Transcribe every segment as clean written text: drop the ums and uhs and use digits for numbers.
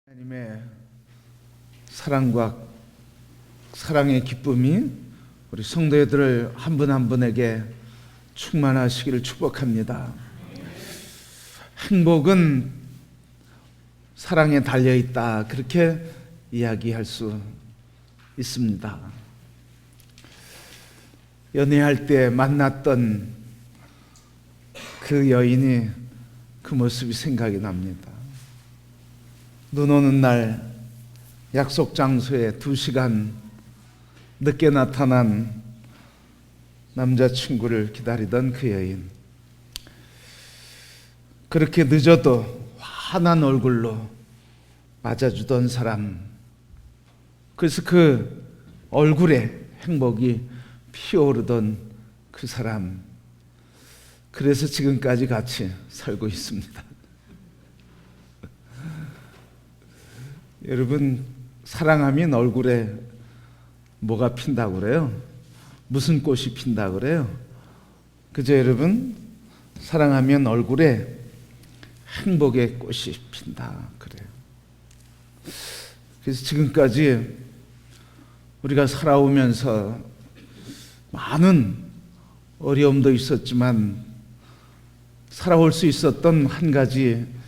하나님의 사랑과 사랑의 기쁨이 우리 성도들을 한 분 한 분에게 충만하시기를 축복합니다. 행복은 사랑에 달려있다, 그렇게 이야기할 수 있습니다. 연애할 때 만났던 그 여인이 그 모습이 생각이 납니다. 눈 오는 날 약속 장소에 2시간 늦게 나타난 남자친구를 기다리던 그 여인, 그렇게 늦어도 환한 얼굴로 맞아주던 사람, 그래서 그 얼굴에 행복이 피어오르던 그 사람, 그래서 지금까지 같이 살고 있습니다. 여러분, 사랑하면 얼굴에 뭐가 핀다고 그래요? 무슨 꽃이 핀다고 그래요? 그죠, 여러분? 사랑하면 얼굴에 행복의 꽃이 핀다 그래요. 그래서 지금까지 우리가 살아오면서 많은 어려움도 있었지만 살아올 수 있었던 한 가지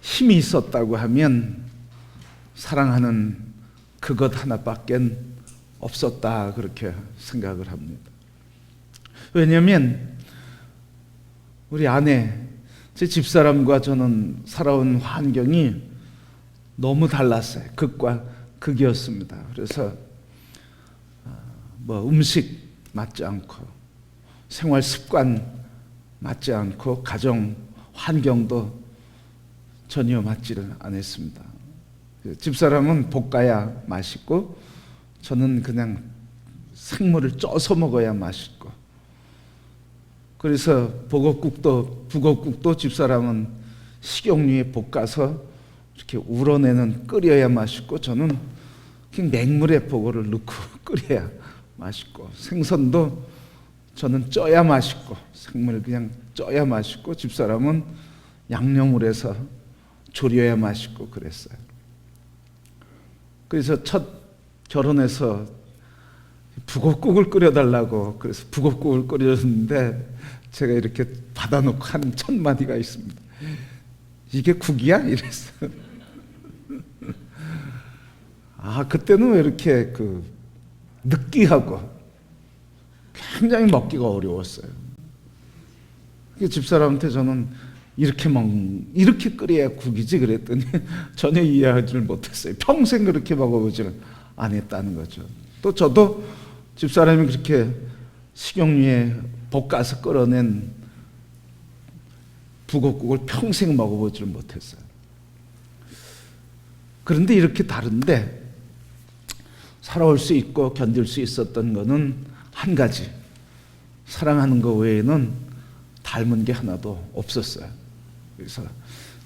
힘이 있었다고 하면 사랑하는 그것 하나밖에 없었다, 그렇게 생각을 합니다. 왜냐하면 우리 아내, 제 집사람과 저는 살아온 환경이 너무 달랐어요. 극과 극이었습니다. 그래서 음식 맞지 않고, 생활 습관 맞지 않고, 가정 환경도 전혀 맞지를 않았습니다. 집사람은 볶아야 맛있고, 저는 그냥 생물을 쪄서 먹어야 맛있고, 그래서 북엇국도 집사람은 식용유에 볶아서 이렇게 우러내는 끓여야 맛있고, 저는 그냥 맹물에 보고를 넣고 끓여야 맛있고, 생선도 저는 쪄야 맛있고, 생물 그냥 쪄야 맛있고, 집사람은 양념을 해서 조려야 맛있고 그랬어요. 그래서 첫 결혼해서 북엇국을 끓여달라고, 그래서 북엇국을 끓여줬는데 제가 이렇게 받아놓고 한 첫 마디가 있습니다. 이게 국이야? 이랬어요. 그때는 왜 이렇게 느끼하고 굉장히 먹기가 어려웠어요. 집사람한테 저는 이렇게 끓여야 국이지 그랬더니 전혀 이해하지를 못했어요. 평생 그렇게 먹어보지를 않았다는 거죠. 또 저도 집사람이 그렇게 식용유에 볶아서 끓여낸 북엇국을 평생 먹어보지를 못했어요. 그런데 이렇게 다른데 살아올 수 있고 견딜 수 있었던 거는 한 가지, 사랑하는 거 외에는 닮은 게 하나도 없었어요. 그래서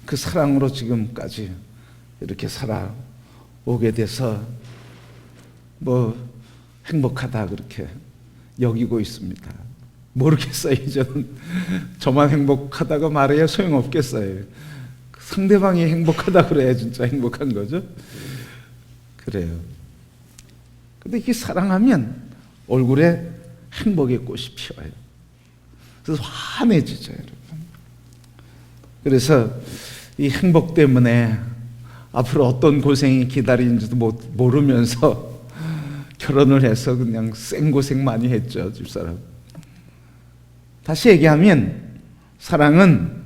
그 사랑으로 지금까지 이렇게 살아오게 돼서 행복하다 그렇게 여기고 있습니다. 모르겠어요. 저는 저만 행복하다고 말해야 소용없겠어요. 상대방이 행복하다 그래야 진짜 행복한 거죠. 그래요. 근데 이게 사랑하면 얼굴에 행복의 꽃이 피어요. 그래서 환해지죠, 여러분. 그래서 이 행복 때문에 앞으로 어떤 고생이 기다리는지도 모르면서 결혼을 해서 그냥 생고생 많이 했죠, 집사람. 다시 얘기하면 사랑은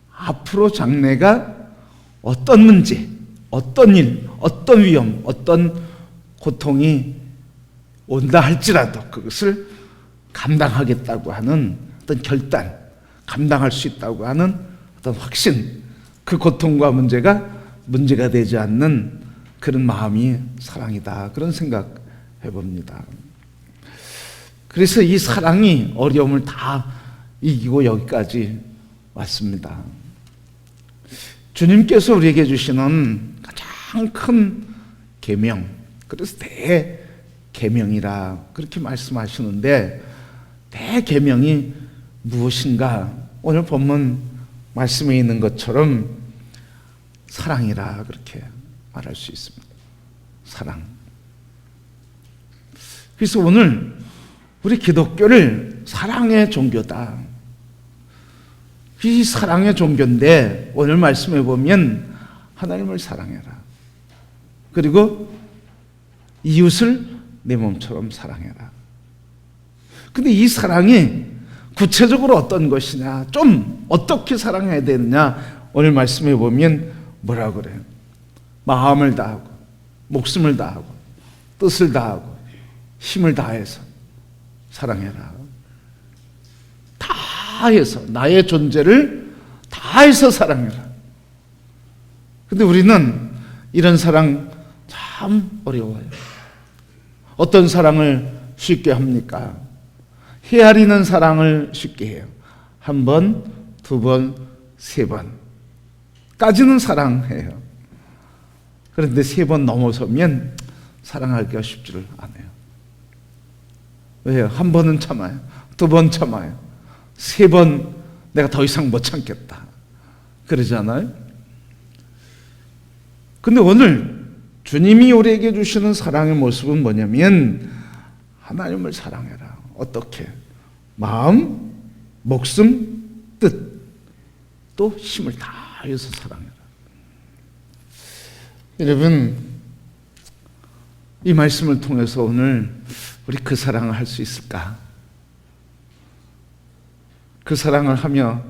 앞으로 장래가 어떤 문제, 어떤 일, 어떤 위험, 어떤 고통이 온다 할지라도 그것을 감당하겠다고 하는 어떤 결단, 감당할 수 있다고 하는 어떤 확신, 그 고통과 문제가 되지 않는 그런 마음이 사랑이다, 그런 생각 해봅니다. 그래서 이 사랑이 어려움을 다 이기고 여기까지 왔습니다. 주님께서 우리에게 주시는 가장 큰 계명, 그래서 대계명이라 그렇게 말씀하시는데, 대계명이 무엇인가? 오늘 본문 말씀에 있는 것처럼 사랑이라 그렇게 말할 수 있습니다. 사랑. 그래서 오늘 우리 기독교를 사랑의 종교다. 이 사랑의 종교인데 오늘 말씀해 보면 하나님을 사랑해라. 그리고 이웃을 내 몸처럼 사랑해라. 근데 이 사랑이 구체적으로 어떤 것이냐, 좀 어떻게 사랑해야 되느냐, 오늘 말씀해 보면 뭐라 그래요? 마음을 다하고 목숨을 다하고 뜻을 다하고 힘을 다해서 사랑해라. 다해서 나의 존재를 다해서 사랑해라. 근데 우리는 이런 사랑 참 어려워요. 어떤 사랑을 쉽게 합니까? 헤아리는 사랑을 쉽게 해요. 한 번, 두 번, 세 번까지는 사랑해요. 그런데 세 번 넘어서면 사랑하기가 쉽지를 않아요. 왜요? 한 번은 참아요. 두 번 참아요. 세 번 내가 더 이상 못 참겠다. 그러잖아요. 근데 오늘 주님이 우리에게 주시는 사랑의 모습은 뭐냐면 하나님을 사랑해라. 어떻게? 마음, 목숨, 뜻, 또 힘을 다해서 사랑해라. 여러분, 이 말씀을 통해서 오늘 우리 그 사랑을 할 수 있을까? 그 사랑을 하며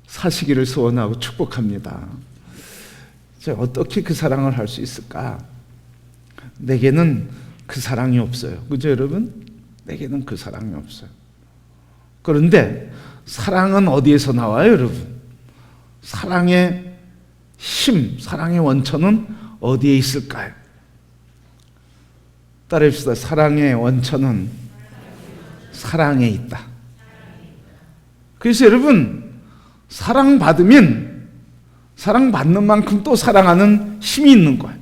사시기를 소원하고 축복합니다. 어떻게 그 사랑을 할 수 있을까? 내게는 그 사랑이 없어요. 그죠, 여러분? 내게는 그 사랑이 없어요. 그런데 사랑은 어디에서 나와요, 여러분? 사랑의 힘, 사랑의 원천은 어디에 있을까요? 따라합시다. 사랑의 원천은 사랑에 있다. 그래서 여러분, 사랑받으면 사랑받는 만큼 또 사랑하는 힘이 있는 거예요.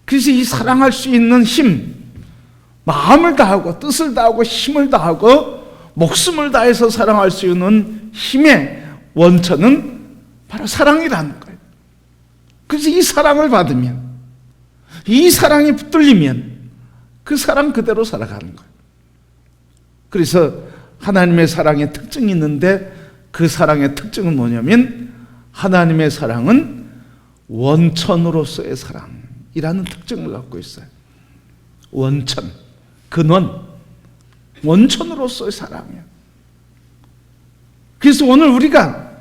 그래서 이 사랑할 수 있는 힘, 마음을 다하고 뜻을 다하고 힘을 다하고 목숨을 다해서 사랑할 수 있는 힘의 원천은 바로 사랑이라는 거예요. 그래서 이 사랑을 받으면, 이 사랑이 붙들리면 그 사랑 그대로 살아가는 거예요. 그래서 하나님의 사랑의 특징이 있는데 그 사랑의 특징은 뭐냐면 하나님의 사랑은 원천으로서의 사랑이라는 특징을 갖고 있어요. 원천, 근원, 원천으로서의 사랑이에요. 그래서 오늘 우리가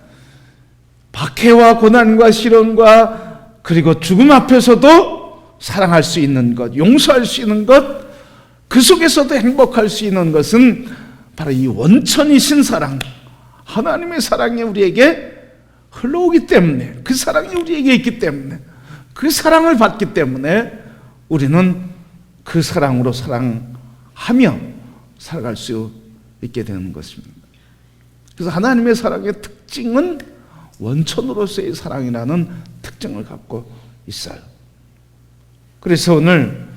박해와 고난과 시련과 그리고 죽음 앞에서도 사랑할 수 있는 것, 용서할 수 있는 것, 그 속에서도 행복할 수 있는 것은 바로 이 원천이신 사랑, 하나님의 사랑이 우리에게 흘러오기 때문에, 그 사랑이 우리에게 있기 때문에, 그 사랑을 받기 때문에 우리는 그 사랑으로 사랑하며 살아갈 수 있게 되는 것입니다. 그래서 하나님의 사랑의 특징은 원천으로서의 사랑이라는 특징을 갖고 있어요. 그래서 오늘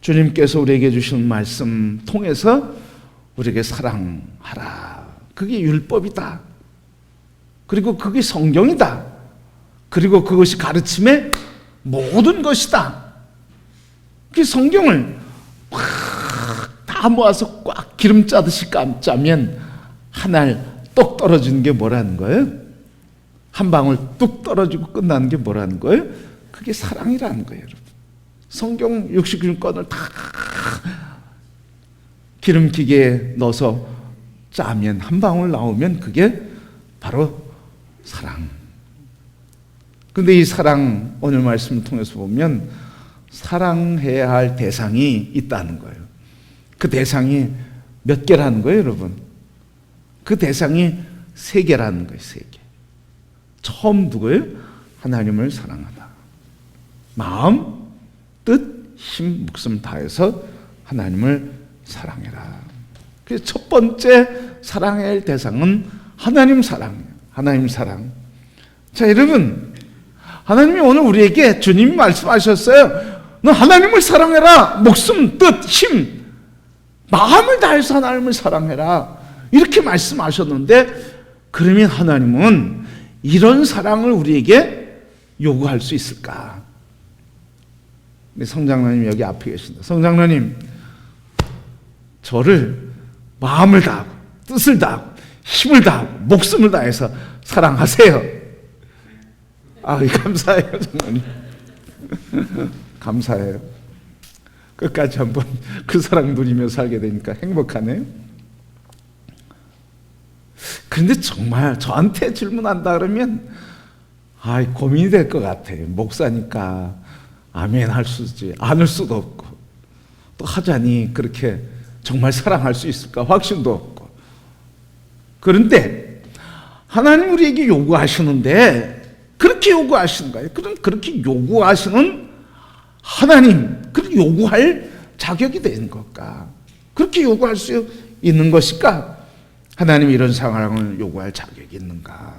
주님께서 우리에게 주신 말씀 통해서 우리에게 사랑하라. 그게 율법이다. 그리고 그게 성경이다. 그리고 그것이 가르침의 모든 것이다. 그 성경을 다 모아서 꽉 기름 짜듯이 짜면 하나 똑 떨어지는 게 뭐라는 거예요? 한 방울 뚝 떨어지고 끝나는 게 뭐라는 거예요? 그게 사랑이라는 거예요, 여러분. 성경 69권을 다 기름기계에 넣어서 짜면 한 방울 나오면 그게 바로 사랑. 근데 이 사랑, 오늘 말씀을 통해서 보면 사랑해야 할 대상이 있다는 거예요. 그 대상이 몇 개라는 거예요, 여러분? 그 대상이 3개라는 거예요, 3개. 처음 누구예요? 하나님을 사랑하다. 마음, 뜻, 힘, 목숨 다해서 하나님을 사랑해라. 그래서 첫 번째 사랑해야 할 대상은 하나님 사랑이에요. 하나님 사랑. 자, 여러분, 하나님이 오늘 우리에게 주님이 말씀하셨어요. 너 하나님을 사랑해라. 목숨, 뜻, 힘, 마음을 다해서 하나님을 사랑해라. 이렇게 말씀하셨는데, 그러면 하나님은 이런 사랑을 우리에게 요구할 수 있을까? 우리 성장로님 여기 앞에 계신다. 성장로님, 저를 마음을 다하고 뜻을 다하고 힘을 다하고 목숨을 다해서 사랑하세요. 감사해요, 장로님. 감사해요. 끝까지 한번 그 사랑 누리며 살게 되니까 행복하네요. 그런데 정말 저한테 질문한다 그러면 고민이 될 것 같아요. 목사니까 아멘 할 수지 않을 수도 없고, 또 하자니 그렇게 정말 사랑할 수 있을까 확신도 없고. 그런데 하나님 우리에게 요구하시는데 그렇게 요구하시는 거예요. 그럼 그렇게 요구하시는 하나님, 그렇게 요구할 자격이 되는 걸까? 그렇게 요구할 수 있는 것일까? 하나님이 이런 사랑을 요구할 자격이 있는가?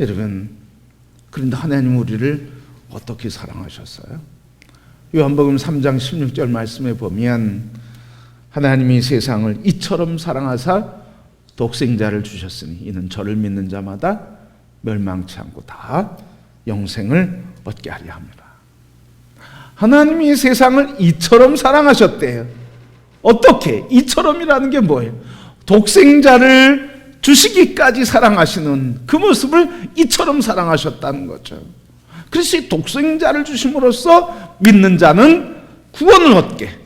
여러분, 그런데 하나님 우리를 어떻게 사랑하셨어요? 요한복음 3장 16절 말씀에 보면 하나님이 세상을 이처럼 사랑하사 독생자를 주셨으니 이는 저를 믿는 자마다 멸망치 않고 다 영생을 얻게 하려 합니다. 하나님이 세상을 이처럼 사랑하셨대요. 어떻게? 이처럼이라는 게 뭐예요? 독생자를 주시기까지 사랑하시는 그 모습을 이처럼 사랑하셨다는 거죠. 그래서 이 독생자를 주심으로써 믿는 자는 구원을 얻게,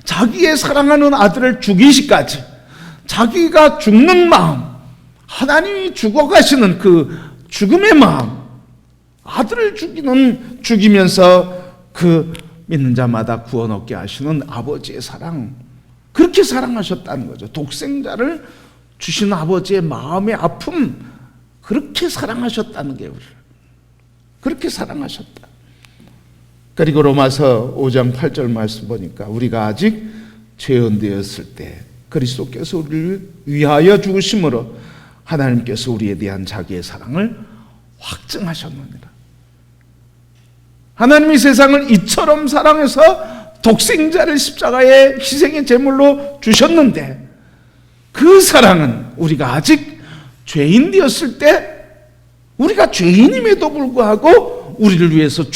자기의 사랑하는 아들을 죽이시까지 자기가 죽는 마음, 하나님이 죽어가시는 그 죽음의 마음, 아들을 죽이면서 그 믿는 자마다 구원 얻게 하시는 아버지의 사랑, 그렇게 사랑하셨다는 거죠. 독생자를 주신 아버지의 마음의 아픔, 그렇게 사랑하셨다는 게 우리를, 그렇게 사랑하셨다. 그리고 로마서 5장 8절 말씀 보니까 우리가 아직 죄인되었을 때 그리스도께서 우리를 위하여 죽으심으로 하나님께서 우리에 대한 자기의 사랑을 확증하셨느니라. 하나님이 세상을 이처럼 사랑해서 독생자를 십자가의 희생의 제물로 주셨는데, 그 사랑은 우리가 아직 죄인 되었을 때, 우리가 죄인임에도 불구하고 우리를 위해서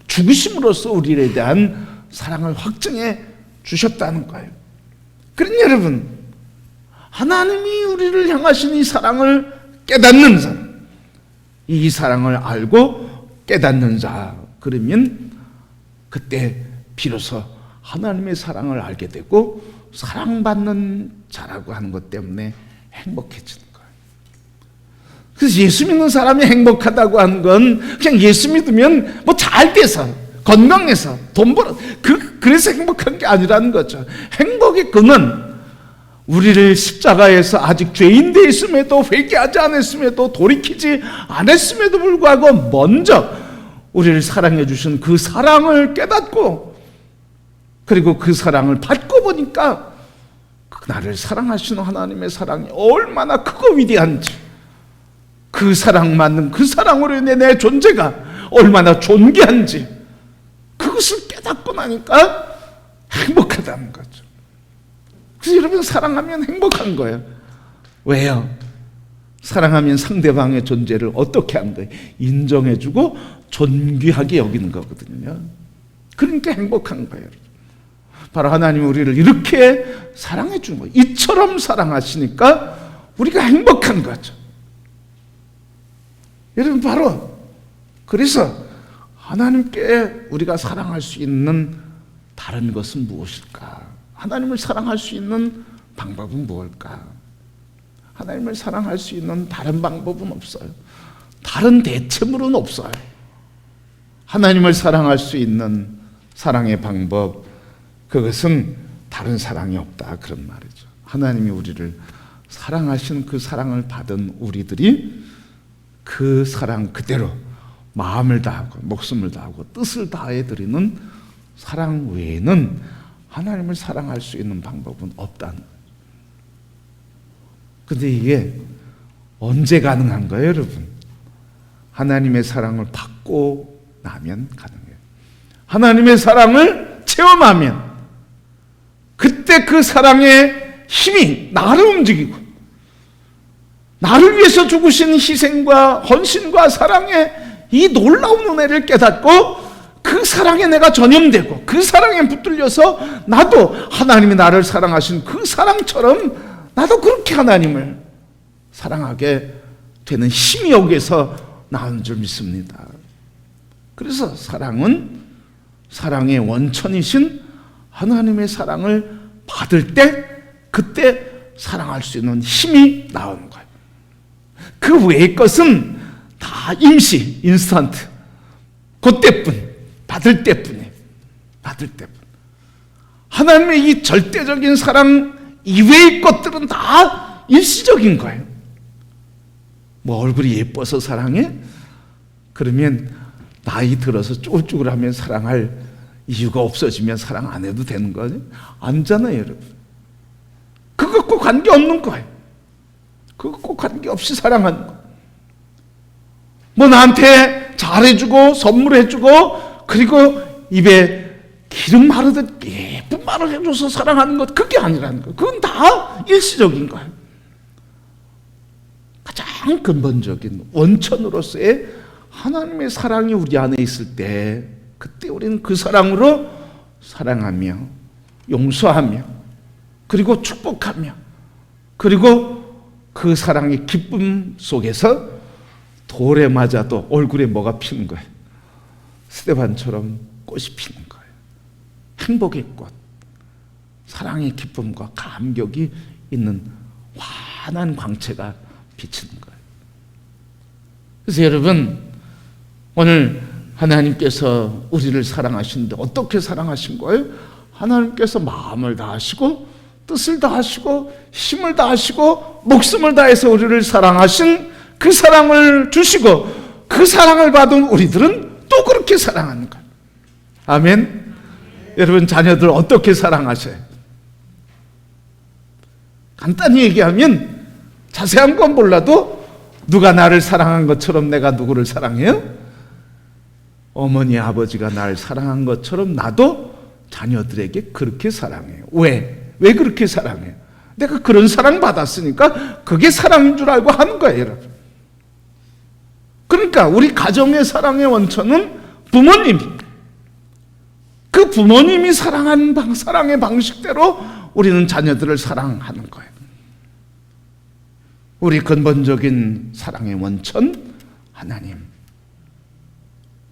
죽으심으로써 우리에 대한 사랑을 확증해 주셨다는 거예요. 그러니 여러분, 하나님이 우리를 향하신 이 사랑을 깨닫는 사람, 이 사랑을 알고 깨닫는 자, 그러면 그때 비로소 하나님의 사랑을 알게 되고 사랑받는 자라고 하는 것 때문에 행복해지는 거예요. 그래서 예수 믿는 사람이 행복하다고 하는 건 그냥 예수 믿으면 뭐 잘 돼서 건강해서 돈 벌어 그래서 행복한 게 아니라는 거죠. 행복의 근원, 우리를 십자가에서 아직 죄인 돼 있음에도, 회개하지 않았음에도, 돌이키지 않았음에도 불구하고 먼저 우리를 사랑해 주신 그 사랑을 깨닫고, 그리고 그 사랑을 받고 보니까 나를 사랑하시는 하나님의 사랑이 얼마나 크고 위대한지, 그 사랑만은 그 사랑으로 인해 내 존재가 얼마나 존귀한지, 그것을 깨닫고 나니까 행복하다는 거죠. 그래서 여러분, 사랑하면 행복한 거예요. 왜요? 사랑하면 상대방의 존재를 어떻게 하는 거예요? 인정해주고 존귀하게 여기는 거거든요. 그러니까 행복한 거예요. 바로 하나님이 우리를 이렇게 사랑해 주는 거예요. 이처럼 사랑하시니까 우리가 행복한 거죠. 여러분, 바로 그래서 하나님께 우리가 사랑할 수 있는 다른 것은 무엇일까? 하나님을 사랑할 수 있는 방법은 무엇일까? 하나님을 사랑할 수 있는 다른 방법은 없어요. 다른 대체물은 없어요. 하나님을 사랑할 수 있는 사랑의 방법, 그것은 다른 사랑이 없다, 그런 말이죠. 하나님이 우리를 사랑하신 그 사랑을 받은 우리들이 그 사랑 그대로 마음을 다하고 목숨을 다하고 뜻을 다해 드리는 사랑 외에는 하나님을 사랑할 수 있는 방법은 없다는 거예요. 근데 이게 언제 가능한 거예요, 여러분? 하나님의 사랑을 받고 나면 가능해요. 하나님의 사랑을 체험하면 그때 그 사랑의 힘이 나를 움직이고, 나를 위해서 죽으신 희생과 헌신과 사랑의 이 놀라운 은혜를 깨닫고 그 사랑에 내가 전염되고 그 사랑에 붙들려서 나도 하나님이 나를 사랑하신 그 사랑처럼 나도 그렇게 하나님을 사랑하게 되는 힘이 여기에서 나오는 줄 믿습니다. 그래서 사랑은 사랑의 원천이신 하나님의 사랑을 받을 때 그때 사랑할 수 있는 힘이 나오는 거예요. 그 외의 것은 다 임시, 인스턴트. 그때뿐, 받을 때뿐이에요. 받을 때뿐. 하나님의 이 절대적인 사랑 이외의 것들은 다 일시적인 거예요. 뭐 얼굴이 예뻐서 사랑해? 그러면 나이 들어서 쭈글쭈글하면 사랑할 이유가 없어지면 사랑 안 해도 되는 거죠? 아니잖아요, 여러분. 그것과 관계없는 거예요. 그것과 관계없이 사랑하는 거예요. 뭐 나한테 잘해주고 선물해주고 그리고 입에 기름 바르듯 예쁜 말을 해줘서 사랑하는 것, 그게 아니라는 거예요. 그건 다 일시적인 거예요. 가장 근본적인 원천으로서의 하나님의 사랑이 우리 안에 있을 때 그때 우리는 그 사랑으로 사랑하며 용서하며 그리고 축복하며 그리고 그 사랑의 기쁨 속에서 돌에 맞아도 얼굴에 뭐가 피는 거예요. 스데반처럼 꽃이 피는 거예요. 행복의 꽃, 사랑의 기쁨과 감격이 있는 환한 광채가 비치는 거예요. 그래서 여러분, 오늘 하나님께서 우리를 사랑하시는데 어떻게 사랑하신 거예요? 하나님께서 마음을 다하시고 뜻을 다하시고 힘을 다하시고 목숨을 다해서 우리를 사랑하신 그 사랑을 주시고 그 사랑을 받은 우리들은 또 그렇게 사랑하는 거예요. 아멘. 여러분, 자녀들 어떻게 사랑하셔요? 간단히 얘기하면 자세한 건 몰라도 누가 나를 사랑한 것처럼 내가 누구를 사랑해요? 어머니 아버지가 나를 사랑한 것처럼 나도 자녀들에게 그렇게 사랑해요. 왜? 왜 그렇게 사랑해요? 내가 그런 사랑 받았으니까 그게 사랑인 줄 알고 하는 거예요, 여러분. 그러니까 우리 가정의 사랑의 원천은 부모님입니다. 그 부모님이 사랑한 사랑의 방식대로 우리는 자녀들을 사랑하는 거예요. 우리 근본적인 사랑의 원천, 하나님.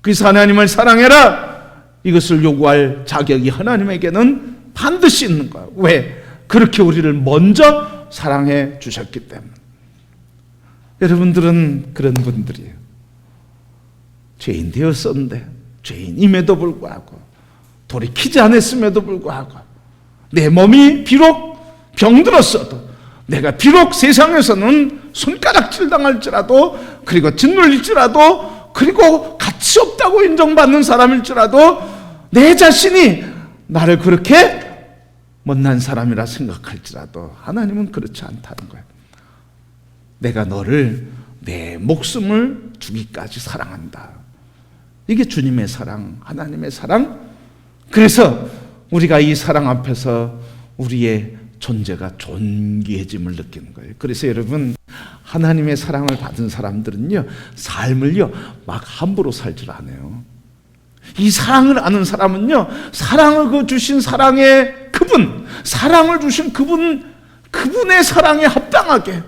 그래서 하나님을 사랑해라, 이것을 요구할 자격이 하나님에게는 반드시 있는 거예요. 왜? 그렇게 우리를 먼저 사랑해 주셨기 때문에. 여러분들은 그런 분들이에요. 죄인 되었었는데, 죄인임에도 불구하고, 돌이키지 않았음에도 불구하고, 내 몸이 비록 병들었어도, 내가 비록 세상에서는 손가락질 당할지라도, 그리고 짓눌릴지라도, 그리고 가치 없다고 인정받는 사람일지라도, 내 자신이 나를 그렇게 못난 사람이라 생각할지라도 하나님은 그렇지 않다는 거예요. 내가 너를 내 목숨을 주기까지 사랑한다. 이게 주님의 사랑, 하나님의 사랑. 그래서 우리가 이 사랑 앞에서 우리의 존재가 존귀해짐을 느끼는 거예요. 그래서 여러분, 하나님의 사랑을 받은 사람들은요, 삶을요 막 함부로 살질 않아요. 이 사랑을 아는 사람은요, 사랑을 주신 사랑의 그분, 사랑을 주신 그분의 사랑에 합당하게,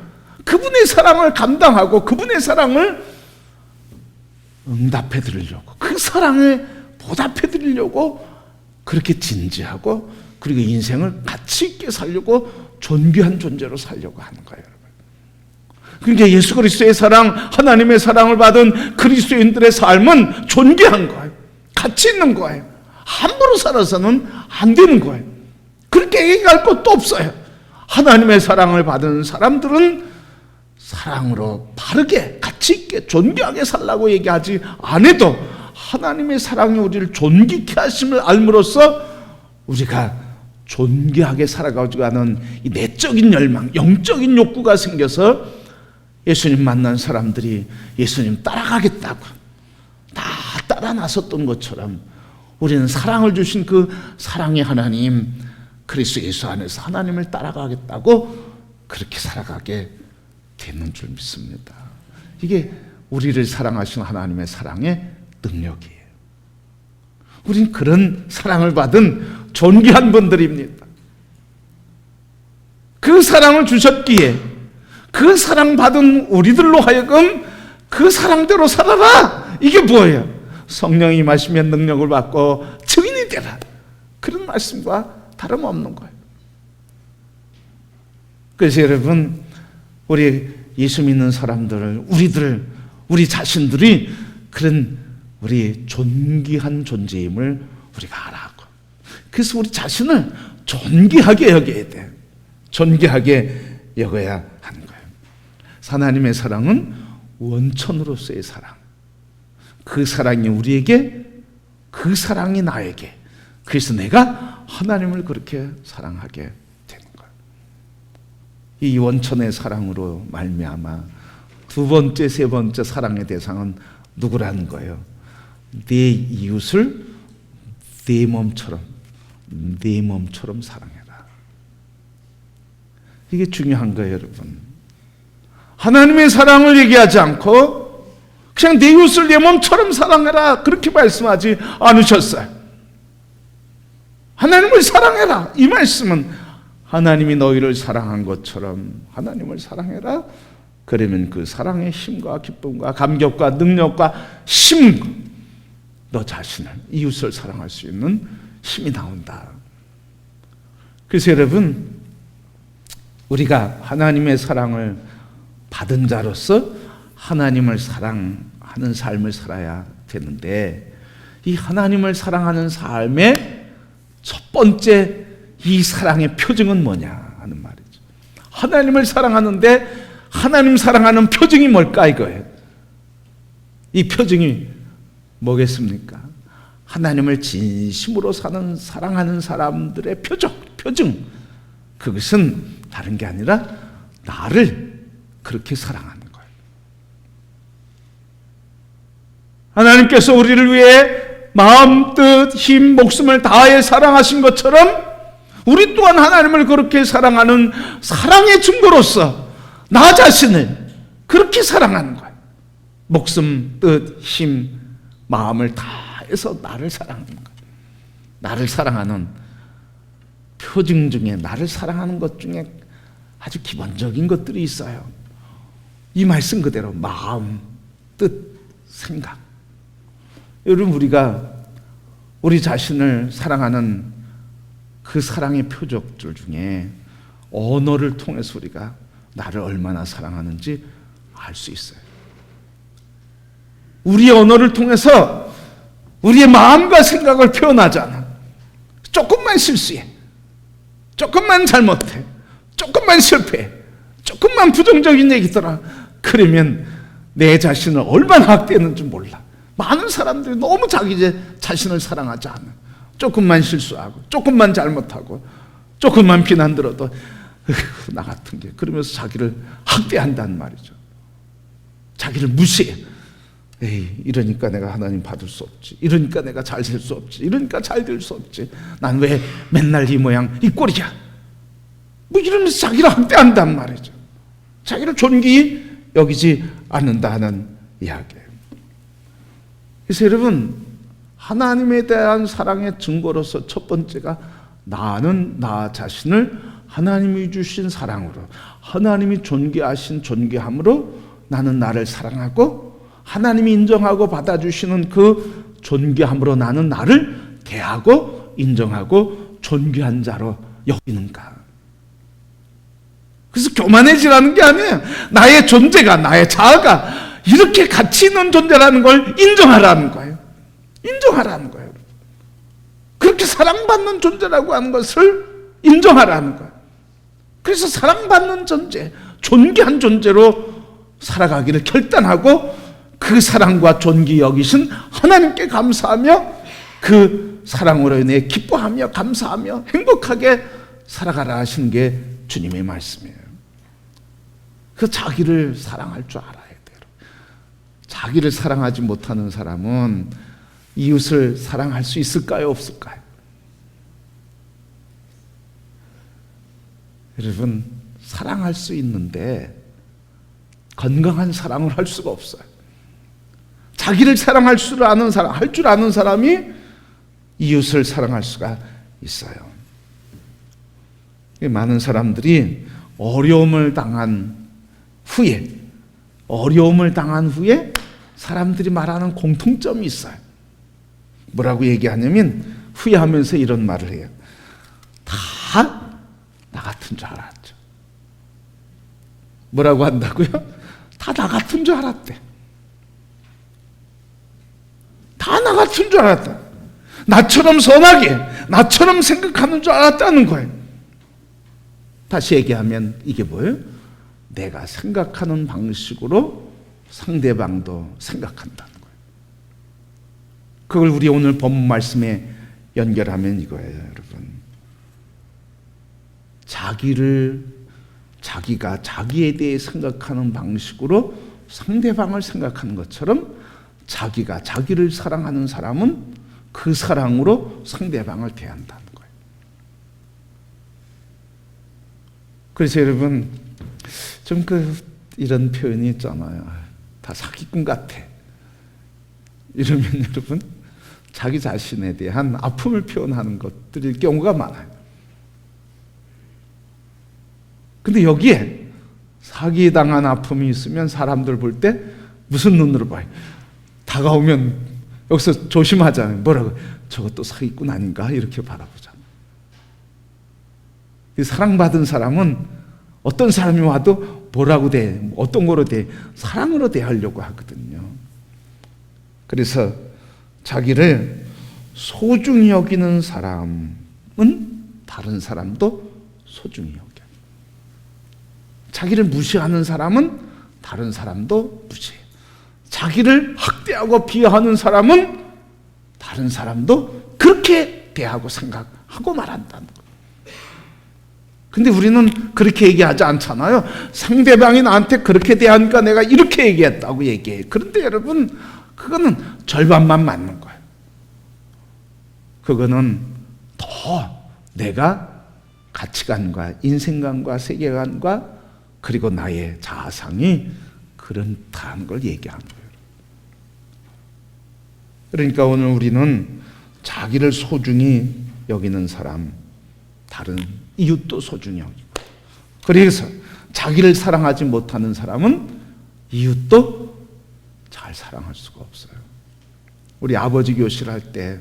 그분의 사랑을 감당하고 그분의 사랑을 응답해 드리려고, 그 사랑에 보답해 드리려고 그렇게 진지하고, 그리고 인생을 가치 있게 살려고 존귀한 존재로 살려고 하는 거예요, 여러분. 그러니까 예수 그리스도의 사랑, 하나님의 사랑을 받은 그리스도인들의 삶은 존귀한 거예요. 가치 있는 거예요. 함부로 살아서는 안 되는 거예요. 그렇게 얘기할 것도 없어요. 하나님의 사랑을 받은 사람들은 사랑으로 바르게, 가치 있게, 존귀하게 살라고 얘기하지 않아도 하나님의 사랑이 우리를 존귀케 하심을 알므로써 우리가 존귀하게 살아가지고 하는 이 내적인 열망, 영적인 욕구가 생겨서 예수님 만난 사람들이 예수님 따라가겠다고 다 따라 나섰던 것처럼 우리는 사랑을 주신 그 사랑의 하나님, 그리스도 예수 안에서 하나님을 따라가겠다고 그렇게 살아가게 되는 줄 믿습니다. 이게 우리를 사랑하신 하나님의 사랑의 능력이에요. 우린 그런 사랑을 받은 존귀한 분들입니다. 그 사랑을 주셨기에 그 사랑 받은 우리들로 하여금 그 사랑대로 살아라. 이게 뭐예요? 성령이 임하시면 능력을 받고 증인이 되라. 그런 말씀과 다름없는 거예요. 그래서 여러분, 우리 예수 믿는 사람들, 우리 자신들이 그런 우리 존귀한 존재임을 우리가 알아고, 그래서 우리 자신을 존귀하게 여겨야 돼. 존귀하게 여겨야 하는 거예요. 하나님의 사랑은 원천으로서의 사랑. 그 사랑이 우리에게, 그 사랑이 나에게. 그래서 내가 하나님을 그렇게 사랑하게 되는 거예요. 이 원천의 사랑으로 말미암아 두 번째, 세 번째 사랑의 대상은 누구라는 거예요? 내 이웃을 내 몸처럼 사랑해라. 이게 중요한 거예요, 여러분. 하나님의 사랑을 얘기하지 않고 그냥 내 이웃을 내 몸처럼 사랑해라, 그렇게 말씀하지 않으셨어요. 하나님을 사랑해라, 이 말씀은 하나님이 너희를 사랑한 것처럼 하나님을 사랑해라. 그러면 그 사랑의 힘과 기쁨과 감격과 능력과 힘, 너 자신을, 이웃을 사랑할 수 있는 힘이 나온다. 그래서 여러분, 우리가 하나님의 사랑을 받은 자로서 하나님을 사랑하는 삶을 살아야 되는데, 이 하나님을 사랑하는 삶의 첫 번째 이 사랑의 표징은 뭐냐 하는 말이죠. 하나님을 사랑하는데 하나님 사랑하는 표징이 뭘까 이거예요. 이 표징이 뭐겠습니까? 하나님을 진심으로 사랑하는 사람들의 표징. 그것은 다른 게 아니라 나를 그렇게 사랑하는 거예요. 하나님께서 우리를 위해 마음, 뜻, 힘, 목숨을 다해 사랑하신 것처럼 우리 또한 하나님을 그렇게 사랑하는 사랑의 증거로서 나 자신을 그렇게 사랑하는 거예요. 목숨, 뜻, 힘, 마음을 다해서 나를 사랑하는 거예요. 나를 사랑하는 표징 중에, 나를 사랑하는 것 중에 아주 기본적인 것들이 있어요. 이 말씀 그대로 마음, 뜻, 생각. 여러분, 우리가 우리 자신을 사랑하는 그 사랑의 표적들 중에 언어를 통해서 우리가 나를 얼마나 사랑하는지 알 수 있어요. 우리의 언어를 통해서 우리의 마음과 생각을 표현하잖아. 조금만 실수해, 조금만 잘못해, 조금만 실패해, 조금만 부정적인 얘기더라, 그러면 내 자신을 얼마나 학대했는지 몰라. 많은 사람들이 너무 자기 자신을 사랑하지 않아. 조금만 실수하고, 조금만 잘못하고, 조금만 비난 들어도 나 같은 게, 그러면서 자기를 학대한다는 말이죠. 자기를 무시해. 에이, 이러니까 내가 하나님 받을 수 없지, 이러니까 내가 잘 살 수 없지, 이러니까 잘 될 수 없지, 난 왜 맨날 이 모양 이 꼴이야, 뭐 이러면서 자기를 학대한단 말이죠. 자기를 존귀히 여기지 않는다는 이야기예요. 그래서 여러분, 하나님에 대한 사랑의 증거로서 첫 번째가 나는 나 자신을 하나님이 주신 사랑으로, 하나님이 존귀하신 존귀함으로 나는 나를 사랑하고, 하나님이 인정하고 받아주시는 그 존귀함으로 나는 나를 대하고 인정하고 존귀한 자로 여기는가. 그래서 교만해지라는 게 아니에요. 나의 존재가, 나의 자아가 이렇게 가치 있는 존재라는 걸 인정하라는 거예요. 인정하라는 거예요. 그렇게 사랑받는 존재라고 하는 것을 인정하라는 거예요. 그래서 사랑받는 존재, 존귀한 존재로 살아가기를 결단하고, 그 사랑과 존귀 여기신 하나님께 감사하며 그 사랑으로 인해 기뻐하며 감사하며 행복하게 살아가라 하시는 게 주님의 말씀이에요. 그 자기를 사랑할 줄 알아야 돼요. 자기를 사랑하지 못하는 사람은 이웃을 사랑할 수 있을까요, 없을까요? 여러분, 사랑할 수 있는데 건강한 사랑을 할 수가 없어요. 자기를 사랑할 줄 아는 사람, 할 줄 아는 사람이 이웃을 사랑할 수가 있어요. 많은 사람들이 어려움을 당한 후에 사람들이 말하는 공통점이 있어요. 뭐라고 얘기하냐면 후회하면서 이런 말을 해요. 다 나 같은 줄 알았죠. 뭐라고 한다고요? 다 나 같은 줄 알았대. 다 나 같은 줄 알았다. 나처럼 선하게, 나처럼 생각하는 줄 알았다는 거예요. 다시 얘기하면 이게 뭐예요? 내가 생각하는 방식으로 상대방도 생각한다는 거예요. 그걸 우리 오늘 본문 말씀에 연결하면 이거예요, 여러분. 자기가 자기에 대해 생각하는 방식으로 상대방을 생각하는 것처럼 자기가 자기를 사랑하는 사람은 그 사랑으로 상대방을 대한다는 거예요. 그래서 여러분, 좀 이런 표현이 있잖아요. 다 사기꾼 같아. 이러면 여러분, 자기 자신에 대한 아픔을 표현하는 것들일 경우가 많아요. 근데 여기에 사기당한 아픔이 있으면 사람들 볼 때 무슨 눈으로 봐요? 다가오면 여기서 조심하잖아요. 뭐라고? 저것도 사기꾼 아닌가? 이렇게 바라보잖아요. 사랑받은 사람은 어떤 사람이 와도 뭐라고 대, 어떤 거로 대, 사랑으로 대하려고 하거든요. 그래서 자기를 소중히 여기는 사람은 다른 사람도 소중히 여겨요. 자기를 무시하는 사람은 다른 사람도 무시해요. 자기를 학대하고 비하하는 사람은 다른 사람도 그렇게 대하고 생각하고 말한다는 거예요. 근데 우리는 그렇게 얘기하지 않잖아요. 상대방이 나한테 그렇게 대하니까 내가 이렇게 얘기했다고 얘기해요. 그런데 여러분, 그거는 절반만 맞는 거예요. 그거는 더 내가 가치관과 인생관과 세계관과 그리고 나의 자아상이 그렇다는 걸 얘기하는 거예요. 그러니까 오늘 우리는 자기를 소중히 여기는 사람, 다른 이웃도 소중히 여기고, 그래서 자기를 사랑하지 못하는 사람은 이웃도 잘 사랑할 수가 없어요. 우리 아버지 교실 할 때,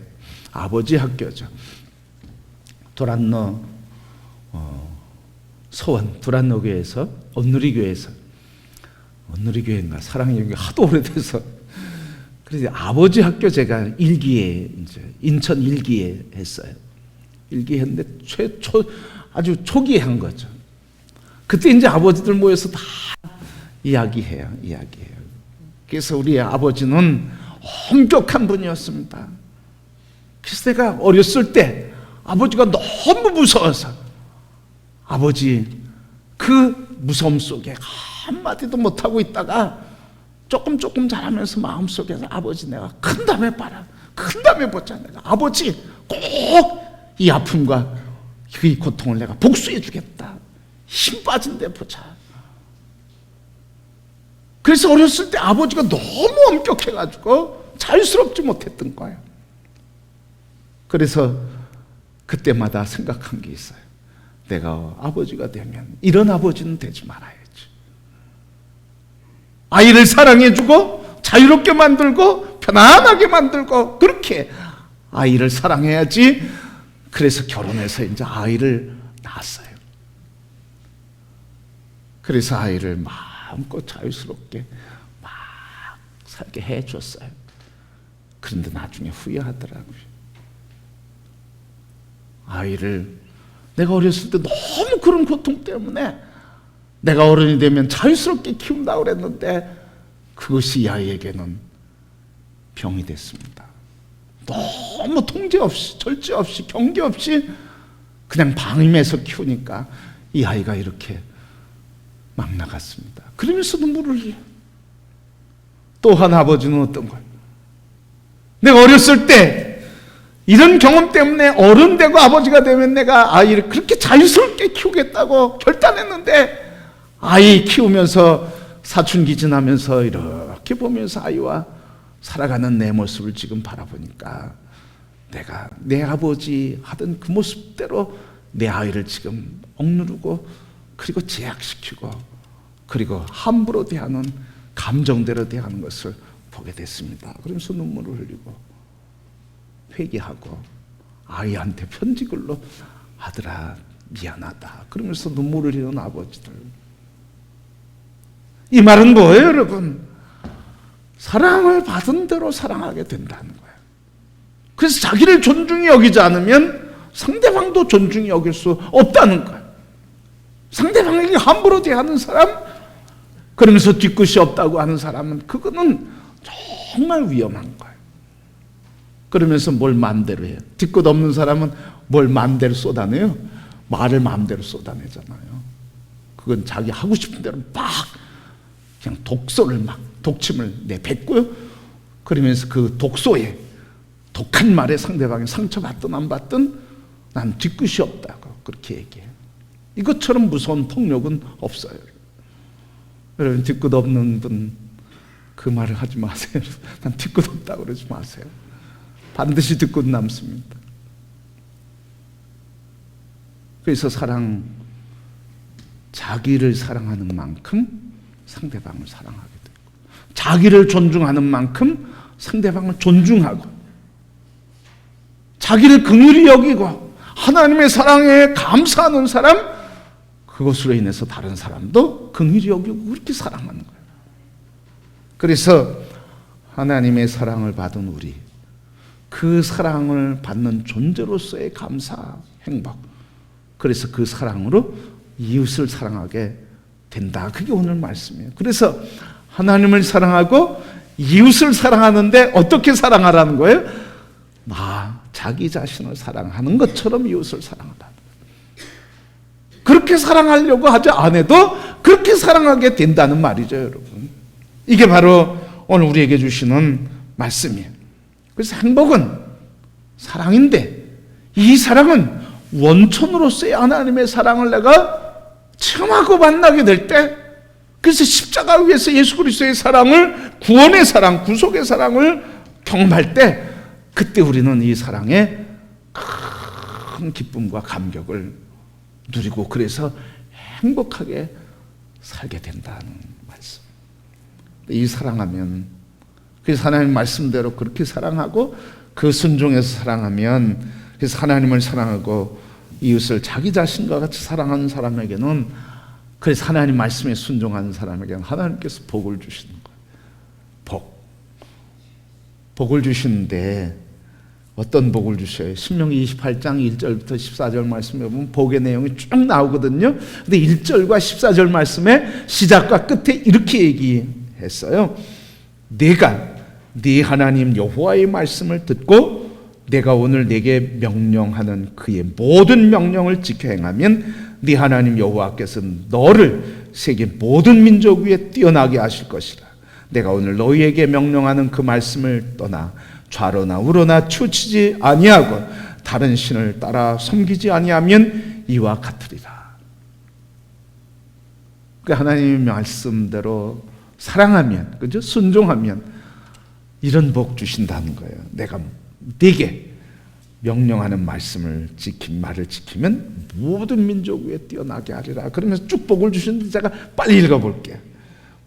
아버지 학교죠. 도란노 서원 도란노 교회에서 온누리 교회인가 사랑의 교회 하도 오래돼서, 그래서 아버지 학교 제가 일기에 이제 인천 일기에 했어요. 일기 했는데 아주 초기에 한 거죠. 그때 이제 아버지들 모여서 다 이야기해요. 그래서 우리 아버지는 엄격한 분이었습니다. 그래서 내가 어렸을 때 아버지가 너무 무서워서 아버지 그 무서움 속에 한마디도 못하고 있다가 조금 자라면서 마음속에서 아버지 내가 큰 다음에 봐라, 큰 다음에 보자, 내가 아버지 꼭 이 아픔과 이 고통을 내가 복수해 주겠다, 힘 빠진 데 보자. 그래서 어렸을 때 아버지가 너무 엄격해가지고 자유스럽지 못했던 거예요. 그래서 그때마다 생각한 게 있어요. 내가 아버지가 되면 이런 아버지는 되지 말아야지. 아이를 사랑해주고 자유롭게 만들고 편안하게 만들고 그렇게 아이를 사랑해야지. 그래서 결혼해서 이제 아이를 낳았어요. 그래서 아이를 마음껏 자유스럽게 막 살게 해줬어요. 그런데 나중에 후회하더라고요. 아이를 내가 어렸을 때 너무 그런 고통 때문에 내가 어른이 되면 자유스럽게 키운다고 그랬는데 그것이 이 아이에게는 병이 됐습니다. 너무 통제 없이, 절제 없이, 경계 없이 그냥 방임해서 키우니까 이 아이가 이렇게 막 나갔습니다. 그러면서 눈물을 흘려요. 또 한 아버지는 어떤 거예요? 내가 어렸을 때 이런 경험 때문에 어른 되고 아버지가 되면 내가 아이를 그렇게 자유스럽게 키우겠다고 결단했는데 아이 키우면서 사춘기 지나면서 이렇게 보면서 아이와 살아가는 내 모습을 지금 바라보니까 내가 내 아버지 하던 그 모습대로 내 아이를 지금 억누르고 그리고 제약시키고 그리고 함부로 대하는 감정대로 대하는 것을 보게 됐습니다. 그러면서 눈물을 흘리고 회개하고 아이한테 편지글로 아들아 미안하다 그러면서 눈물을 흘리는 아버지들. 이 말은 뭐예요, 여러분? 사랑을 받은 대로 사랑하게 된다는 거예요. 그래서 자기를 존중히 여기지 않으면 상대방도 존중히 여길 수 없다는 거예요. 상대방에게 함부로 대하는 사람, 그러면서 뒤끝이 없다고 하는 사람은 그거는 정말 위험한 거예요. 그러면서 뭘 마음대로 해요. 뒤끝 없는 사람은 뭘 마음대로 쏟아내요? 말을 마음대로 쏟아내잖아요. 그건 자기 하고 싶은 대로 막 그냥 독소를 막 독침을 내뱉고요. 그러면서 그 독소에 독한 말에 상대방이 상처받든 안 받든 난 뒤끝이 없다고 그렇게 얘기해요. 이것처럼 무서운 폭력은 없어요. 여러분 뒤끝 없는 분 그 말을 하지 마세요. 난 뒤끝 없다고 그러지 마세요. 반드시 뒤끝 남습니다. 그래서 자기를 사랑하는 만큼 상대방을 사랑하게 되고 자기를 존중하는 만큼 상대방을 존중하고 자기를 긍휼히 여기고 하나님의 사랑에 감사하는 사람, 그것으로 인해서 다른 사람도 긍휼히 여기고 그렇게 사랑하는 거예요. 그래서 하나님의 사랑을 받은 우리, 그 사랑을 받는 존재로서의 감사, 행복, 그래서 그 사랑으로 이웃을 사랑하게 된다. 그게 오늘 말씀이에요. 그래서 하나님을 사랑하고 이웃을 사랑하는데 어떻게 사랑하라는 거예요? 자기 자신을 사랑하는 것처럼 이웃을 사랑하라. 그렇게 사랑하려고 하지 않아도 그렇게 사랑하게 된다는 말이죠, 여러분. 이게 바로 오늘 우리에게 주시는 말씀이에요. 그래서 행복은 사랑인데 이 사랑은 원천으로서의 하나님의 사랑을 내가 체험하고 만나게 될 때, 그래서 십자가 위에서 예수 그리스도의 사랑을, 구원의 사랑, 구속의 사랑을 경험할 때, 그때 우리는 이 사랑에 큰 기쁨과 감격을 누리고 그래서 행복하게 살게 된다는 말씀. 이 사랑하면, 그래서 하나님 말씀대로 그렇게 사랑하고 그 순종해서 사랑하면, 그래서 하나님을 사랑하고 이웃을 자기 자신과 같이 사랑하는 사람에게는, 그래서 하나님 말씀에 순종하는 사람에게는 하나님께서 복을 주시는 거예요. 복을 주시는데 어떤 복을 주셔요? 신명기 28장 1절부터 14절 말씀에 보면 복의 내용이 쭉 나오거든요. 근데 1절과 14절 말씀에 시작과 끝에 이렇게 얘기했어요. 내가 네 하나님 여호와의 말씀을 듣고 내가 오늘 네게 명령하는 그의 모든 명령을 지켜 행하면 네 하나님 여호와께서는 너를 세계 모든 민족 위에 뛰어나게 하실 것이라. 내가 오늘 너희에게 명령하는 그 말씀을 떠나 좌로나 우로나 치우치지 아니하고 다른 신을 따라 섬기지 아니하면 이와 같으리라. 그 하나님의 말씀대로 사랑하면, 그죠? 순종하면 이런 복 주신다는 거예요. 내가 네게 명령하는 말씀을 말을 지키면 모든 민족 위에 뛰어나게 하리라. 그러면서 쭉 복을 주시는데 제가 빨리 읽어볼게요.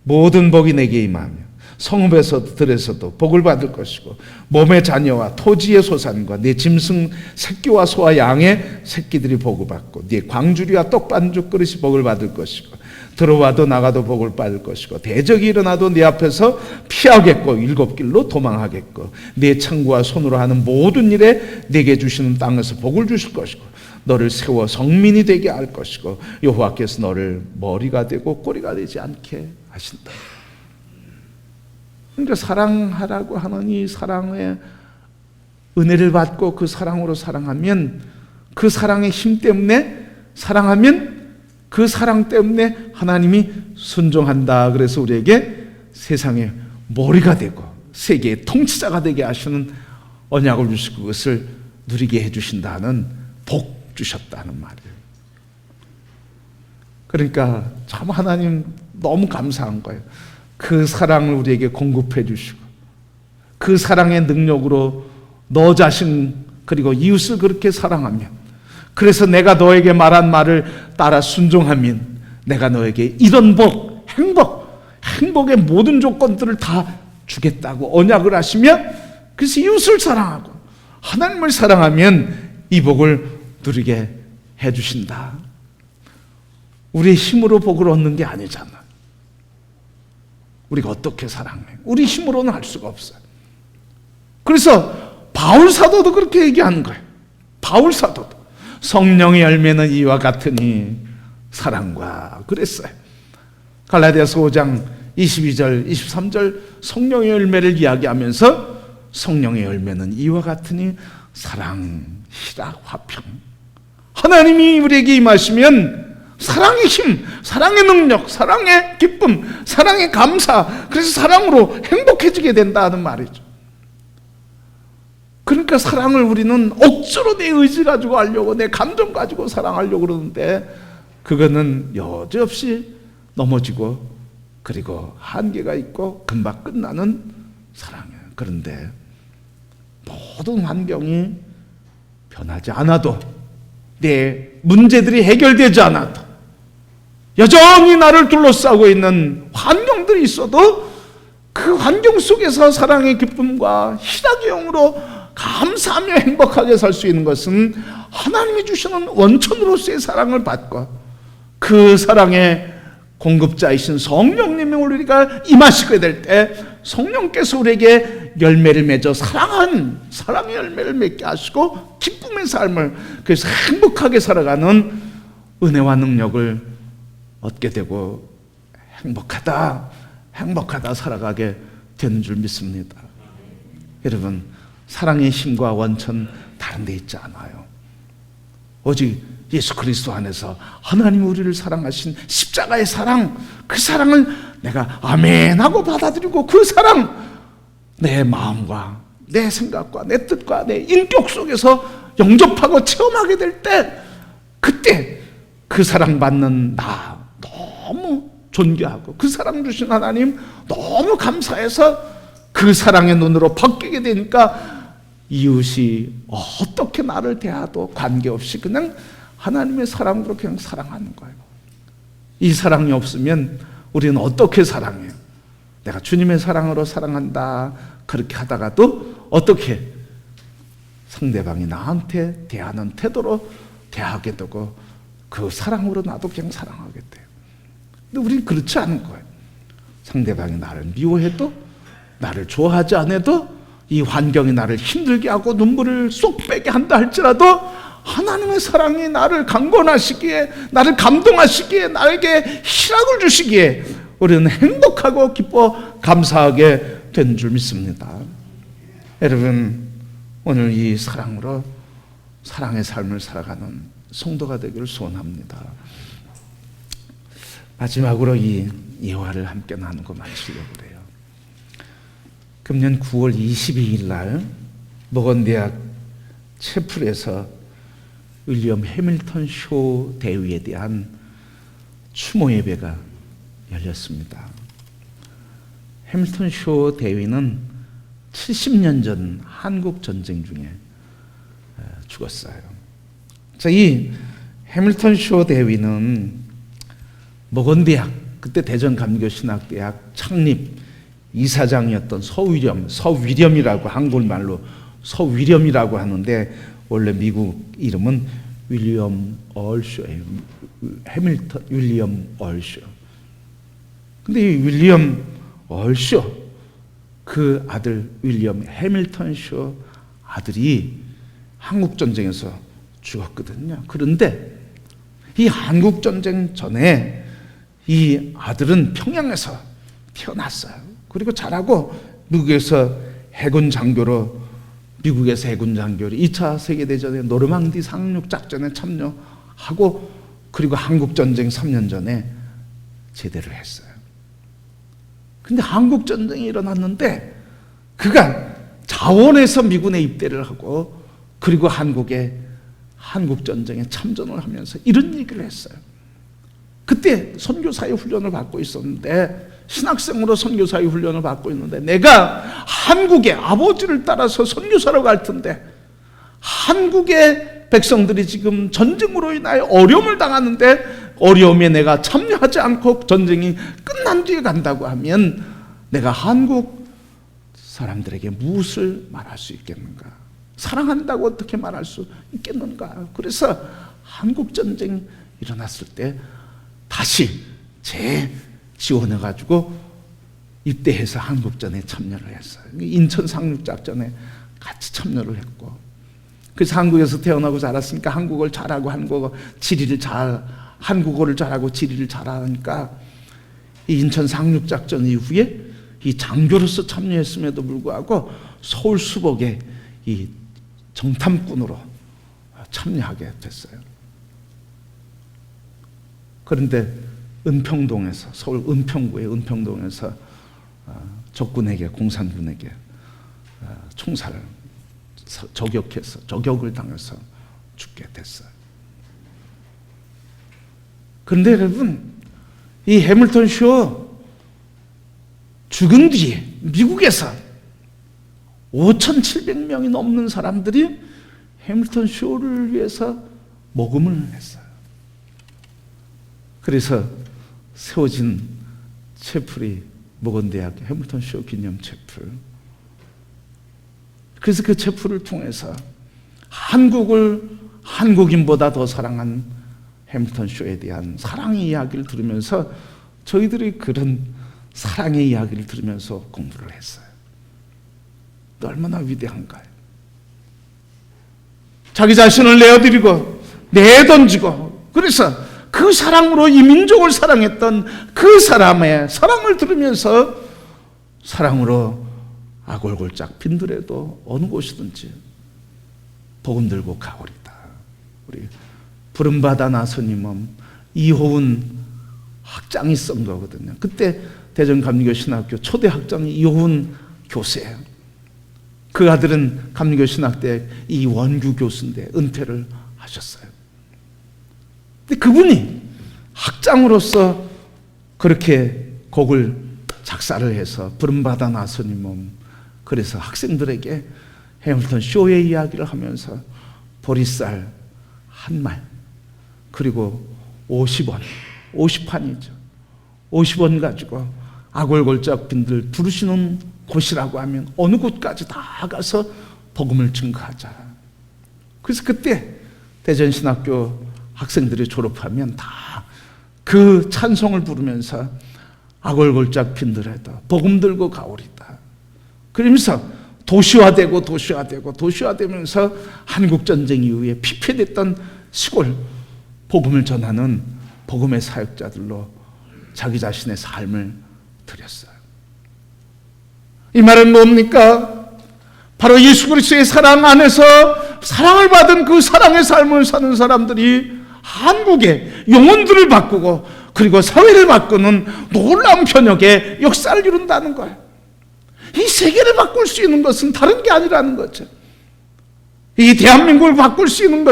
모든 복이 내게 임하며 성읍에서도 들에서도 복을 받을 것이고 몸의 자녀와 토지의 소산과 네 짐승 새끼와 소와 양의 새끼들이 복을 받고 네 광주리와 떡반죽 그릇이 복을 받을 것이고 들어와도 나가도 복을 받을 것이고 대적이 일어나도 네 앞에서 피하겠고 일곱 길로 도망하겠고 네 창구와 손으로 하는 모든 일에 네게 주시는 땅에서 복을 주실 것이고 너를 세워 성민이 되게 할 것이고 여호와께서 너를 머리가 되고 꼬리가 되지 않게 하신다. 그러니까 사랑하라고 하는 이 사랑의 은혜를 받고 그 사랑으로 사랑하면, 그 사랑의 힘 때문에 사랑하면 그 사랑 때문에 하나님이 순종한다. 그래서 우리에게 세상의 머리가 되고 세계의 통치자가 되게 하시는 언약을 주시고 그것을 누리게 해주신다는, 복 주셨다는 말이에요. 그러니까 참 하나님 너무 감사한 거예요. 그 사랑을 우리에게 공급해 주시고 그 사랑의 능력으로 너 자신 그리고 이웃을 그렇게 사랑하면, 그래서 내가 너에게 말한 말을 따라 순종하면 내가 너에게 이런 복, 행복의 모든 조건들을 다 주겠다고 언약을 하시며, 그래서 이웃을 사랑하고 하나님을 사랑하면 이 복을 누리게 해주신다. 우리의 힘으로 복을 얻는 게 아니잖아. 우리가 어떻게 사랑해? 우리 힘으로는 할 수가 없어요. 그래서 바울 사도도 그렇게 얘기하는 거예요. 바울 사도도 성령의 열매는 이와 같으니 사랑과 그랬어요. 갈라디아서 5장 22절 23절 성령의 열매를 이야기하면서 성령의 열매는 이와 같으니 사랑, 희락, 화평. 하나님이 우리에게 임하시면 사랑의 힘, 사랑의 능력, 사랑의 기쁨, 사랑의 감사, 그래서 사랑으로 행복해지게 된다는 말이죠. 그러니까 사랑을 우리는 억지로 내 의지 가지고 하려고, 내 감정 가지고 사랑하려고 그러는데 그거는 여지없이 넘어지고 그리고 한계가 있고 금방 끝나는 사랑이에요. 그런데 모든 환경이 변하지 않아도, 내 문제들이 해결되지 않아도, 여전히 나를 둘러싸고 있는 환경들이 있어도 그 환경 속에서 사랑의 기쁨과 희락의 영으로 감사하며 행복하게 살 수 있는 것은 하나님이 주시는 원천으로서의 사랑을 받고 그 사랑의 공급자이신 성령님이 우리가 임하시게 될 때 성령께서 우리에게 열매를 맺어 사랑의 열매를 맺게 하시고 기쁨의 삶을, 그래서 행복하게 살아가는 은혜와 능력을 얻게 되고 행복하다 살아가게 되는 줄 믿습니다. 여러분, 사랑의 힘과 원천 다른 데 있지 않아요. 오직 예수 그리스도 안에서 하나님 우리를 사랑하신 십자가의 사랑, 그 사랑을 내가 아멘 하고 받아들이고 그 사랑 내 마음과 내 생각과 내 뜻과 내 인격 속에서 영접하고 체험하게 될 때, 그때 그 사랑 받는 나 너무 존경하고 그 사랑 주신 하나님 너무 감사해서 그 사랑의 눈으로 바뀌게 되니까 이웃이 어떻게 나를 대하도 관계없이 그냥 하나님의 사랑으로 그냥 사랑하는 거예요. 이 사랑이 없으면 우리는 어떻게 사랑해요? 내가 주님의 사랑으로 사랑한다 그렇게 하다가도 어떻게 상대방이 나한테 대하는 태도로 대하게 되고 그 사랑으로 나도 그냥 사랑하게 돼요. 근데 우리는 그렇지 않은 거예요. 상대방이 나를 미워해도, 나를 좋아하지 않아도, 이 환경이 나를 힘들게 하고 눈물을 쏙 빼게 한다 할지라도 하나님의 사랑이 나를 강권하시기에, 나를 감동하시기에, 나에게 희락을 주시기에 우리는 행복하고 기뻐 감사하게 된 줄 믿습니다. 여러분, 오늘 이 사랑으로 사랑의 삶을 살아가는 성도가 되기를 소원합니다. 마지막으로 이 예화를 함께 나누고 마치려고 그래요. 금년 9월 22일 날 모건대학 채플에서 윌리엄 해밀턴 쇼 대위에 대한 추모 예배가 열렸습니다. 해밀턴 쇼 대위는 70년 전 한국 전쟁 중에 죽었어요. 자, 이 해밀턴 쇼 대위는 모건대학, 그때 대전감교신학대학 창립 이사장이었던 서위렴이라고 한국말로 서위렴이라고 하는데 원래 미국 이름은 윌리엄 얼쇼예요. 해밀턴 윌리엄 얼쇼. 근데 이 윌리엄 얼쇼, 그 아들 윌리엄 해밀턴 쇼 아들이 한국전쟁에서 죽었거든요. 그런데 이 한국전쟁 전에 이 아들은 평양에서 태어났어요. 그리고 자라고 미국에서 해군 장교로 2차 세계대전의 노르망디 상륙 작전에 참여하고 그리고 한국전쟁 3년 전에 제대를 했어요. 근데 한국전쟁이 일어났는데 그가 자원해서 미군에 입대를 하고 그리고 한국전쟁에 참전을 하면서 이런 얘기를 했어요. 그때 선교사의 훈련을 받고 있었는데, 신학생으로 선교사의 훈련을 받고 있는데, 내가 한국의 아버지를 따라서 선교사로 갈 텐데 한국의 백성들이 지금 전쟁으로 인하여 어려움을 당하는데, 어려움에 내가 참여하지 않고 전쟁이 끝난 뒤에 간다고 하면 내가 한국 사람들에게 무엇을 말할 수 있겠는가? 사랑한다고 어떻게 말할 수 있겠는가? 그래서 한국 전쟁이 일어났을 때 다시 재지원해가지고 입대해서 한국전에 참여를 했어요. 인천 상륙작전에 같이 참여를 했고, 그래서 한국에서 태어나고 자랐으니까 한국어를 잘하고 한국어를 잘하고 지리를 잘하니까 이 인천 상륙작전 이후에 이 장교로서 참여했음에도 불구하고 서울 수복의 이 정탐꾼으로 참여하게 됐어요. 그런데 은평동에서, 서울 은평구의 은평동에서 적군에게, 공산군에게 총살을 저격을 당해서 죽게 됐어요. 그런데 여러분, 이 해밀턴 쇼 죽은 뒤에 미국에서 5,700명이 넘는 사람들이 해밀턴 쇼를 위해서 모금을 했어요. 그래서 세워진 채플이 모건대학교 해밀턴 쇼 기념 채플. 그래서 그 채플을 통해서 한국을 한국인보다 더 사랑한 해밀턴 쇼에 대한 사랑의 이야기를 들으면서 저희들이 그런 사랑의 이야기를 들으면서 공부를 했어요. 얼마나 위대한가요? 자기 자신을 내어드리고 내던지고, 그래서 그 사랑으로 이 민족을 사랑했던 그 사람의 사랑을 들으면서 사랑으로 아골골짝 빈들에도 어느 곳이든지 복음 들고 가오리다. 우리 부름받아 나서님은 이호훈 학장이 쓴 거거든요. 그때 대전감리교 신학교 초대 학장이 이호훈 교수예요. 그 아들은 감리교 신학대 이원규 교수인데 은퇴를 하셨어요. 근데 그분이 학장으로서 그렇게 곡을 작사를 해서 부름받아 나서님은 그래서 학생들에게 해밀턴 쇼의 이야기를 하면서 보리쌀 한 말, 그리고 50원, 50판이죠. 50원 가지고 아골골짝 빈들 부르시는 곳이라고 하면 어느 곳까지 다 가서 복음을 증거하자. 그래서 그때 대전신학교 학생들이 졸업하면 다 그 찬송을 부르면서 아골골짝 빈들에도 복음 들고 가오리다. 그러면서 도시화되면서 한국전쟁 이후에 피폐됐던 시골 복음을 전하는 복음의 사역자들로 자기 자신의 삶을 드렸어요. 이 말은 뭡니까? 바로 예수 그리스도의 사랑 안에서 사랑을 받은 그 사랑의 삶을 사는 사람들이 한국의 영혼들을 바꾸고 그리고 사회를 바꾸는 놀라운 변혁의 역사를 이룬다는 거예요. 이 세계를 바꿀 수 있는 것은 다른 게 아니라는 거죠. 이 대한민국을 바꿀 수 있는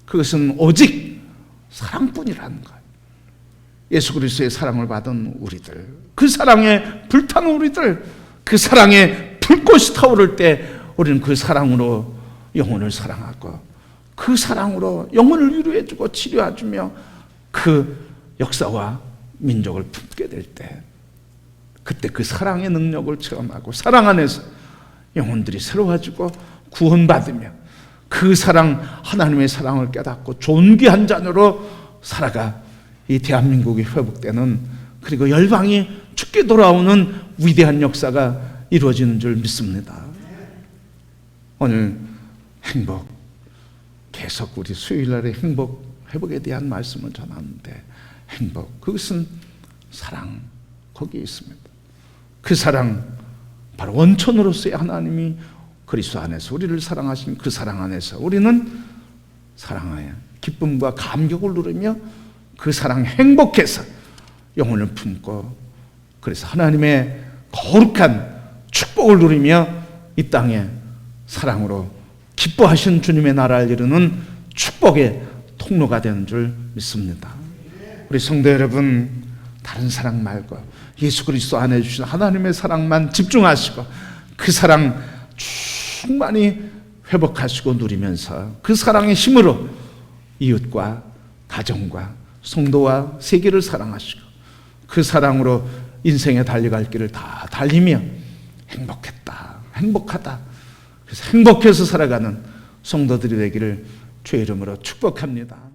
그것은 오직 사랑뿐이라는 거예요. 예수 그리스도의 사랑을 받은 우리들, 그 사랑에 불타는 우리들, 그 사랑에 불꽃이 타오를 때 우리는 그 사랑으로 영혼을 사랑하고 그 사랑으로 영혼을 위로해주고 치료해주며 그 역사와 민족을 품게 될 때, 그때 그 사랑의 능력을 체험하고 사랑 안에서 영혼들이 새로워지고 구원받으며 그 사랑, 하나님의 사랑을 깨닫고 존귀한 자녀로 살아가 이 대한민국이 회복되는, 그리고 열방이 죽게 돌아오는 위대한 역사가 이루어지는 줄 믿습니다. 오늘 행복, 계속 우리 수요일날의 회복에 대한 말씀을 전하는데, 행복, 그것은 사랑, 거기에 있습니다. 그 사랑, 바로 원천으로서의 하나님이 그리스도 안에서 우리를 사랑하신 그 사랑 안에서 우리는 사랑하여 기쁨과 감격을 누리며 그 사랑에 행복해서 영혼을 품고, 그래서 하나님의 거룩한 축복을 누리며 이 땅에 사랑으로 기뻐하신 주님의 나라를 이루는 축복의 통로가 되는 줄 믿습니다. 우리 성도 여러분, 다른 사랑 말고 예수 그리스도 안에 주신 하나님의 사랑만 집중하시고 그 사랑 충만히 회복하시고 누리면서 그 사랑의 힘으로 이웃과 가정과 성도와 세계를 사랑하시고 그 사랑으로 인생에 달려갈 길을 다 달리며 행복하다. 그래서 행복해서 살아가는 성도들이 되기를 주의 이름으로 축복합니다.